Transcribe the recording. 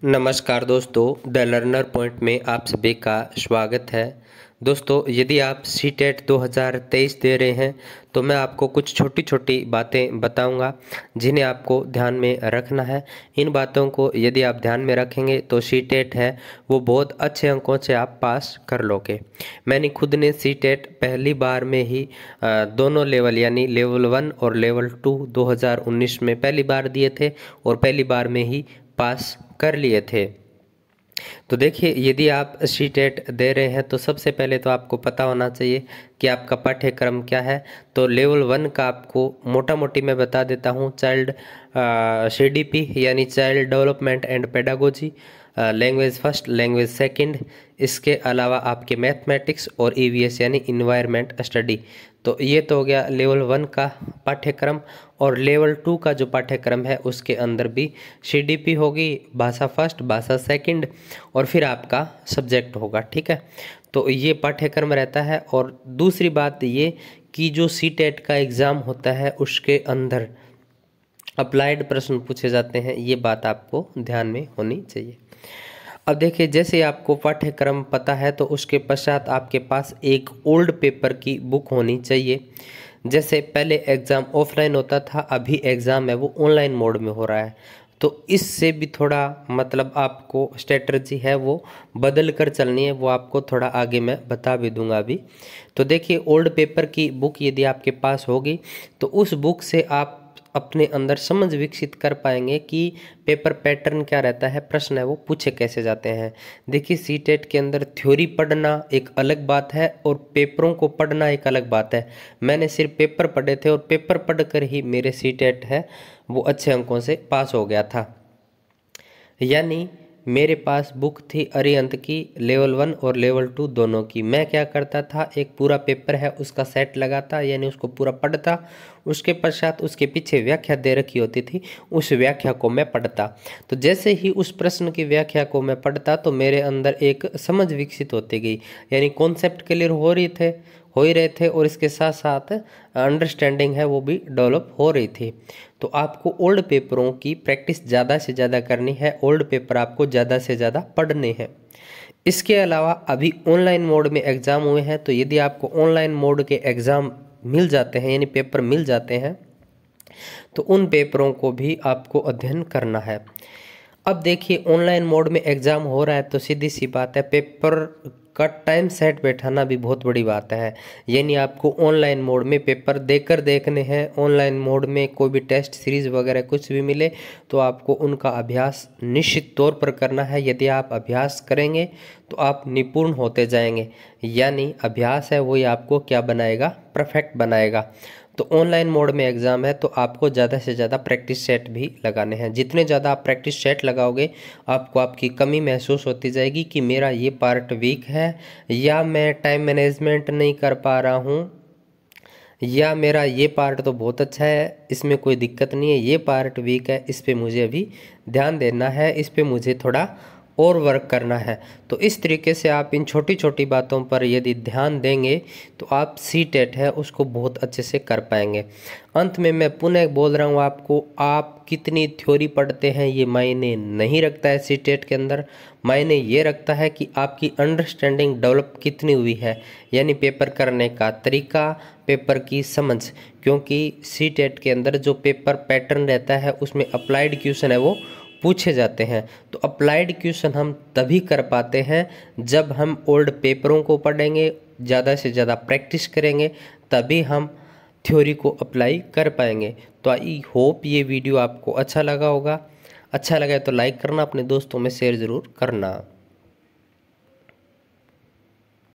नमस्कार दोस्तों, the learner point में आप सभी का स्वागत है। दोस्तों, यदि आप सीटेट 2023 दे रहे हैं तो मैं आपको कुछ छोटी छोटी बातें बताऊंगा जिन्हें आपको ध्यान में रखना है। इन बातों को यदि आप ध्यान में रखेंगे तो सीटेट है वो बहुत अच्छे अंकों से आप पास कर लोगे। मैंने खुद ने सीटेट पहली बार में ही दोनों लेवल यानी लेवल 1 और लेवल 2 2019 में पहली बार दिए थे और पहली बार में ही पास कर लिए थे। तो देखिए, यदि आप सीटेट दे रहे हैं तो सबसे पहले तो आपको पता होना चाहिए कि आपका पाठ्यक्रम क्या है। तो लेवल 1 का आपको मोटा मोटी मैं बता देता हूँ। चाइल्ड CDP यानी child development and pedagogy, language first, language second, इसके अलावा आपके मैथमेटिक्स और EVS यानी इन्वायरमेंट स्टडी। तो ये तो हो गया लेवल 1 का पाठ्यक्रम। और लेवल 2 का जो पाठ्यक्रम है उसके अंदर भी CDP होगी, भाषा फर्स्ट, भाषा सेकंड और फिर आपका सब्जेक्ट होगा। ठीक है, तो ये पाठ्यक्रम रहता है। और दूसरी बात ये कि जो सीटेट का एग्ज़ाम होता है उसके अंदर अप्लाइड प्रश्न पूछे जाते हैं, ये बात आपको ध्यान में होनी चाहिए। अब देखिए, जैसे आपको पाठ्यक्रम पता है तो उसके पश्चात आपके पास एक ओल्ड पेपर की बुक होनी चाहिए। जैसे पहले एग्ज़ाम ऑफलाइन होता था, अभी एग्ज़ाम है वो ऑनलाइन मोड में हो रहा है। तो इससे भी थोड़ा मतलब आपको स्ट्रेटजी है वो बदल कर चलनी है, वो आपको थोड़ा आगे मैं बता भी दूंगा अभी। तो देखिए, ओल्ड पेपर की बुक यदि आपके पास होगी तो उस बुक से आप अपने अंदर समझ विकसित कर पाएंगे कि पेपर पैटर्न क्या रहता है, प्रश्न है वो पूछे कैसे जाते हैं। देखिए, सीटेट के अंदर थ्योरी पढ़ना एक अलग बात है और पेपरों को पढ़ना एक अलग बात है। मैंने सिर्फ पेपर पढ़े थे और पेपर पढ़कर ही मेरे सीटेट है वो अच्छे अंकों से पास हो गया था। यानी मेरे पास बुक थी अरिहंत की, लेवल 1 और लेवल 2 दोनों की। मैं क्या करता था, एक पूरा पेपर है उसका सेट लगाता, यानी उसको पूरा पढ़ता। उसके पश्चात उसके पीछे व्याख्या दे रखी होती थी, उस व्याख्या को मैं पढ़ता। तो जैसे ही उस प्रश्न की व्याख्या को मैं पढ़ता तो मेरे अंदर एक समझ विकसित होती गई, यानी कॉन्सेप्ट क्लियर हो ही रहे थे और इसके साथ साथ अंडरस्टैंडिंग है वो भी डेवलप हो रही थी। तो आपको ओल्ड पेपरों की प्रैक्टिस ज़्यादा से ज़्यादा करनी है, ओल्ड पेपर आपको ज़्यादा से ज़्यादा पढ़ने हैं। इसके अलावा अभी ऑनलाइन मोड में एग्ज़ाम हुए हैं, तो यदि आपको ऑनलाइन मोड के एग्ज़ाम मिल जाते हैं यानी पेपर मिल जाते हैं तो उन पेपरों को भी आपको अध्ययन करना है। अब देखिए, ऑनलाइन मोड में एग्ज़ाम हो रहा है तो सीधी सी बात है, पेपर का टाइम सेट बैठाना भी बहुत बड़ी बात है। यानी आपको ऑनलाइन मोड में पेपर देकर देखने हैं। ऑनलाइन मोड में कोई भी टेस्ट सीरीज़ वगैरह कुछ भी मिले तो आपको उनका अभ्यास निश्चित तौर पर करना है। यदि आप अभ्यास करेंगे तो आप निपुण होते जाएंगे। यानी अभ्यास है वही आपको क्या बनाएगा, परफेक्ट बनाएगा। तो ऑनलाइन मोड में एग्ज़ाम है तो आपको ज़्यादा से ज़्यादा प्रैक्टिस सेट भी लगाने हैं। जितने ज़्यादा आप प्रैक्टिस सेट लगाओगे आपको आपकी कमी महसूस होती जाएगी कि मेरा ये पार्ट वीक है, या मैं टाइम मैनेजमेंट नहीं कर पा रहा हूँ, या मेरा ये पार्ट तो बहुत अच्छा है, इसमें कोई दिक्कत नहीं है, ये पार्ट वीक है, इस पे मुझे अभी ध्यान देना है, इस पे मुझे थोड़ा और वर्क करना है। तो इस तरीके से आप इन छोटी छोटी बातों पर यदि ध्यान देंगे तो आप सीटेट है उसको बहुत अच्छे से कर पाएंगे। अंत में मैं पुनः बोल रहा हूँ आपको, आप कितनी थ्योरी पढ़ते हैं ये मायने नहीं रखता है सीटेट के अंदर। मायने ये रखता है कि आपकी अंडरस्टैंडिंग डेवलप कितनी हुई है, यानी पेपर करने का तरीका, पेपर की समझ। क्योंकि सीटेट के अंदर जो पेपर पैटर्न रहता है उसमें अप्लाइड क्वेश्चन है वो पूछे जाते हैं। तो अप्लाइड क्वेश्चन हम तभी कर पाते हैं जब हम ओल्ड पेपरों को पढ़ेंगे, ज़्यादा से ज़्यादा प्रैक्टिस करेंगे, तभी हम थ्योरी को अप्लाई कर पाएंगे। तो आई होप ये वीडियो आपको अच्छा लगा होगा। अच्छा लगा तो लाइक करना, अपने दोस्तों में शेयर ज़रूर करना।